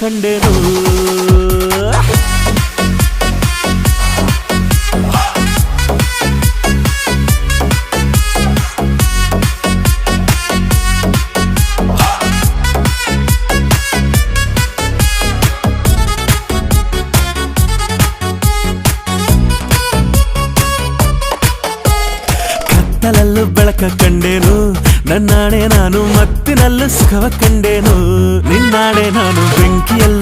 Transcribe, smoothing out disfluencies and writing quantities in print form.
ಕಂಡೆನು ಕತ್ತಲಲ್ಲೂ ಬೆಳಕ ಕಂಡೇನು ನನ್ನಾಣೆ ನಾನು ಮತ್ತಿನಲ್ಲೂ ಸುಖವ ಕಂಡೇನು ನಿನ್ನಾಣೆ ನಾನು ಬೆಂಕಿಯಲ್ಲಿ